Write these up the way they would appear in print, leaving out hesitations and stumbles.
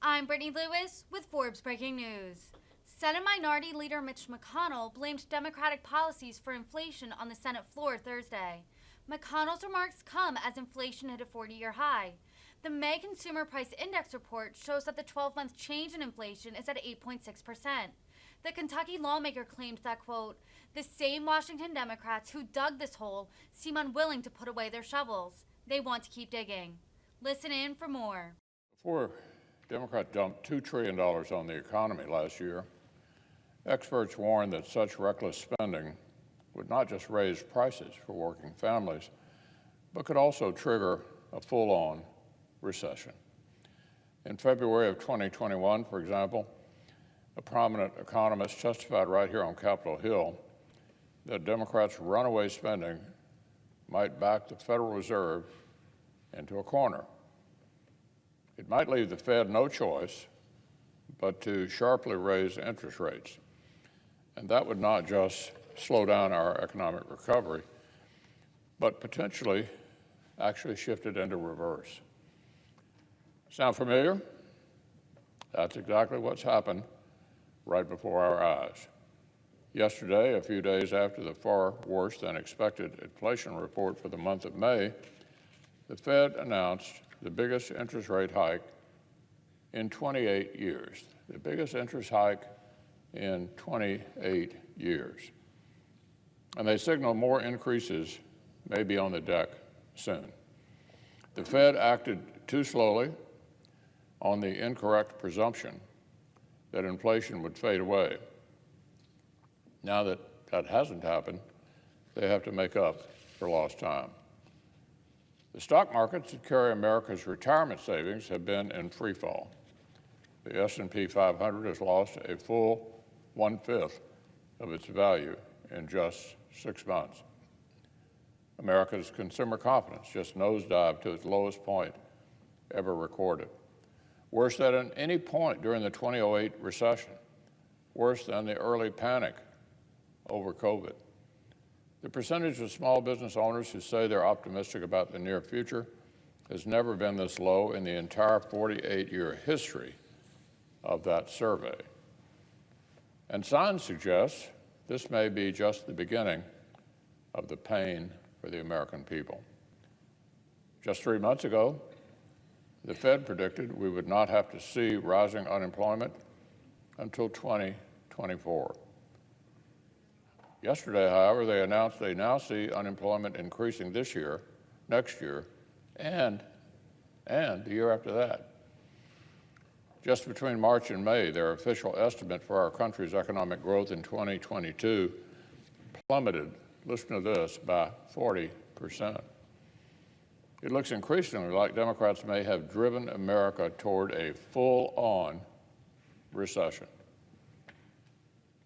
I'm Brittany Lewis with Forbes Breaking News. Senate Minority Leader Mitch McConnell blamed Democratic policies for inflation on the Senate floor Thursday. McConnell's remarks come as inflation hit a 40-year high. The May Consumer Price Index report shows that the 12-month change in inflation is at 8.6%. The Kentucky lawmaker claimed that, quote, the same Washington Democrats who dug this hole seem unwilling to put away their shovels. They want to keep digging. Listen in for more. Before Democrats dumped $2 trillion on the economy last year, experts warned that such reckless spending would not just raise prices for working families, but could also trigger a full-on recession. In February of 2021, for example, a prominent economist testified right here on Capitol Hill that Democrats' runaway spending might back the Federal Reserve into a corner. It might leave the Fed no choice but to sharply raise interest rates. And that would not just slow down our economic recovery, but potentially actually shift it into reverse. Sound familiar? That's exactly what's happened right before our eyes. Yesterday, a few days after the far worse than expected inflation report for the month of May, the Fed announced the biggest interest rate hike in 28 years, the biggest interest hike in 28 years. And they signal more increases may be on the deck soon. The Fed acted too slowly on the incorrect presumption that inflation would fade away. Now that that hasn't happened, they have to make up for lost time. The stock markets that carry America's retirement savings have been in free fall. The S&P 500 has lost a full 1/5 of its value in just 6 months. America's consumer confidence just nosedived to its lowest point ever recorded. Worse than at any point during the 2008 recession, worse than the early panic over COVID. The percentage of small business owners who say they're optimistic about the near future has never been this low in the entire 48-year history of that survey. And signs suggest this may be just the beginning of the pain for the American people. Just 3 months ago, the Fed predicted we would not have to see rising unemployment until 2024. Yesterday, however, they announced they now see unemployment increasing this year, next year, and the year after that. Just between March and May, their official estimate for our country's economic growth in 2022 plummeted, listen to this, by 40%. It looks increasingly like Democrats may have driven America toward a full-on recession,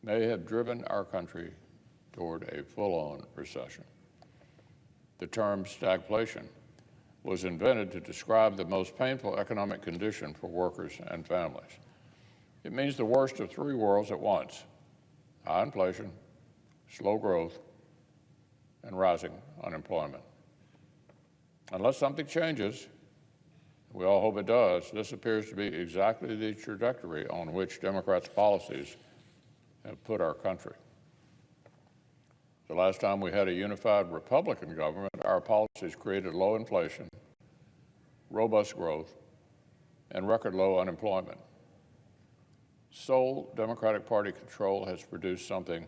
may have driven our country toward a full-on recession. The term stagflation was invented to describe the most painful economic condition for workers and families. It means the worst of three worlds at once: high inflation, slow growth, and rising unemployment. Unless something changes, we all hope it does, this appears to be exactly the trajectory on which Democrats' policies have put our country. The last time we had a unified Republican government, our policies created low inflation, robust growth, and record low unemployment. Sole Democratic Party control has produced something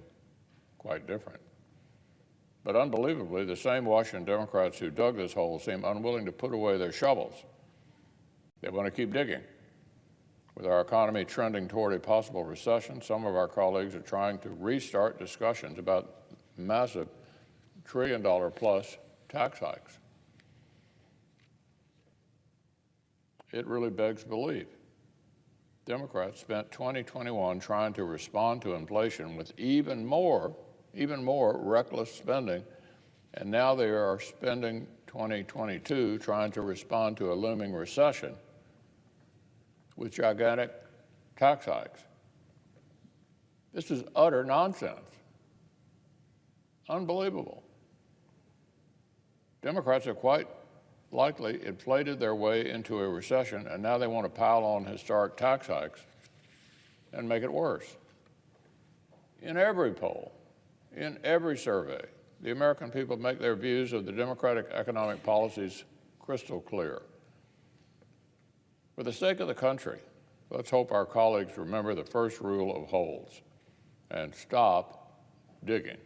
quite different. But unbelievably, the same Washington Democrats who dug this hole seem unwilling to put away their shovels. They want to keep digging. With our economy trending toward a possible recession, some of our colleagues are trying to restart discussions about massive trillion-dollar-plus tax hikes. It really begs belief. Democrats spent 2021 trying to respond to inflation with even more reckless spending, and now they are spending 2022 trying to respond to a looming recession with gigantic tax hikes. This is utter nonsense. Unbelievable. Democrats have quite likely inflated their way into a recession, and now they want to pile on historic tax hikes and make it worse. In every poll, in every survey, the American people make their views of the Democratic economic policies crystal clear. For the sake of the country, let's hope our colleagues remember the first rule of Holds and stop digging.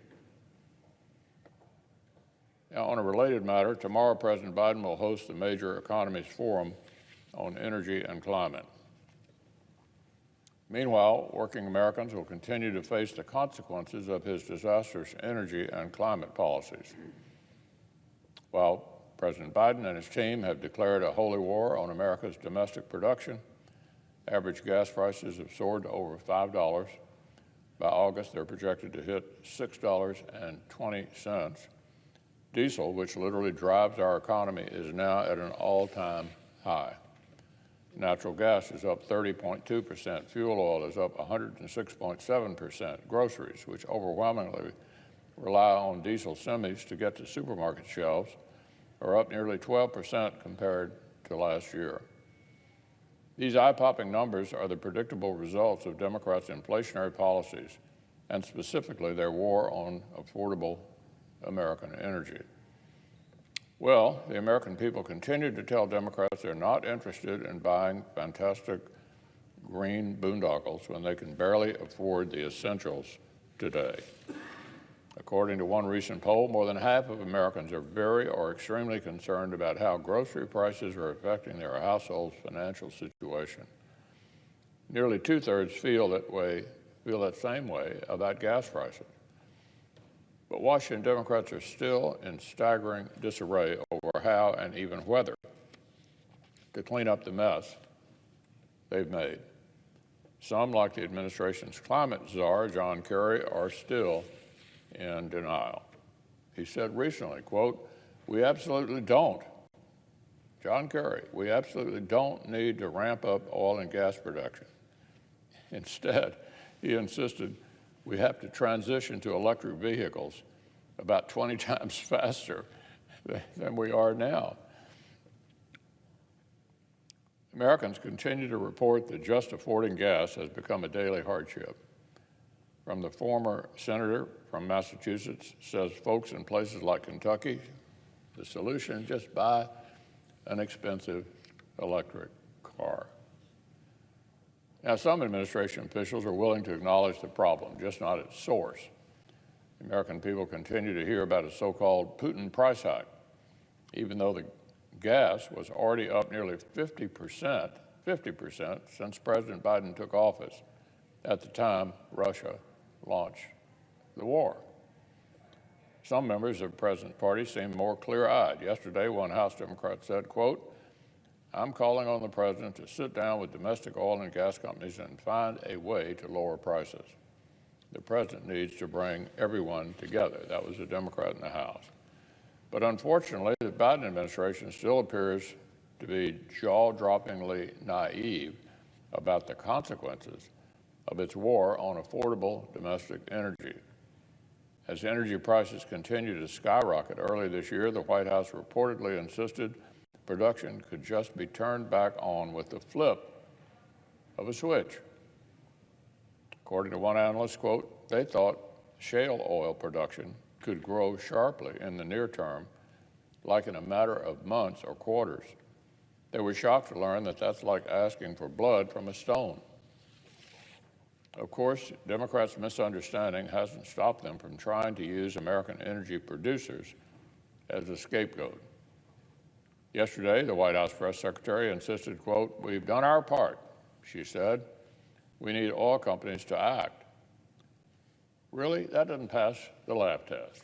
Now, on a related matter, tomorrow President Biden will host the Major Economies Forum on Energy and Climate. Meanwhile, working Americans will continue to face the consequences of his disastrous energy and climate policies. While President Biden and his team have declared a holy war on America's domestic production, average gas prices have soared to over $5. By August, they're projected to hit $6.20. Diesel, which literally drives our economy, is now at an all-time high. Natural gas is up 30.2%. Fuel oil is up 106.7%. Groceries, which overwhelmingly rely on diesel semis to get to supermarket shelves, are up nearly 12% compared to last year. These eye-popping numbers are the predictable results of Democrats' inflationary policies, and specifically their war on affordable American energy. Well, the American people continue to tell Democrats they're not interested in buying fantastic green boondoggles when they can barely afford the essentials today. According to one recent poll, more than half of Americans are very or extremely concerned about how grocery prices are affecting their household's financial situation. Nearly two-thirds feel that same way about gas prices. But Washington Democrats are still in staggering disarray over how and even whether to clean up the mess they've made. Some, like the administration's climate czar, John Kerry, are still in denial. He said recently, quote, "We absolutely don't, John Kerry, we absolutely don't need to ramp up oil and gas production." Instead, he insisted we have to transition to electric vehicles about 20 times faster than we are now. Americans continue to report that just affording gas has become a daily hardship. From the former senator from Massachusetts says folks in places like Kentucky, the solution, just buy an expensive electric car. Now, some administration officials are willing to acknowledge the problem, just not its source. The American people continue to hear about a so-called Putin price hike, even though the gas was already up nearly 50% since President Biden took office at the time Russia launched the war. Some members of the President's party seem more clear-eyed. Yesterday, one House Democrat said, quote, "I'm calling on the President to sit down with domestic oil and gas companies and find a way to lower prices. The President needs to bring everyone together." That was a Democrat in the House. But unfortunately, the Biden administration still appears to be jaw-droppingly naive about the consequences of its war on affordable domestic energy. As energy prices continue to skyrocket early this year, the White House reportedly insisted production could just be turned back on with the flip of a switch. According to one analyst, quote, they thought shale oil production could grow sharply in the near term, like in a matter of months or quarters. They were shocked to learn that that's like asking for blood from a stone. Of course, Democrats' misunderstanding hasn't stopped them from trying to use American energy producers as a scapegoat. Yesterday, the White House press secretary insisted, quote, "We've done our part," she said. "We need oil companies to act." Really? That doesn't pass the lab test.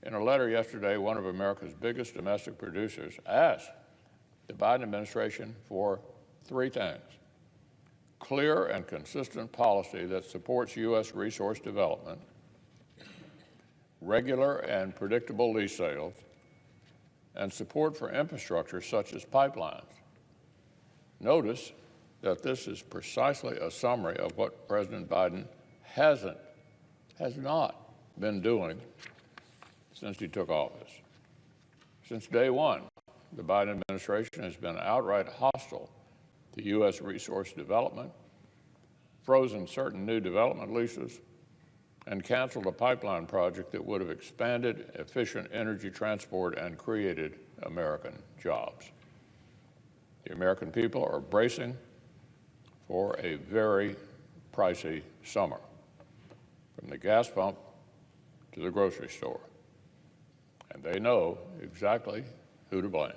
In a letter yesterday, one of America's biggest domestic producers asked the Biden administration for three things: clear and consistent policy that supports U.S. resource development, regular and predictable lease sales, and support for infrastructure such as pipelines. Notice that this is precisely a summary of what President Biden has not been doing since he took office. Since day one, the Biden administration has been outright hostile to U.S. resource development, frozen certain new development leases, and canceled a pipeline project that would have expanded efficient energy transport and created American jobs. The American people are bracing for a very pricey summer, from the gas pump to the grocery store. And they know exactly who to blame.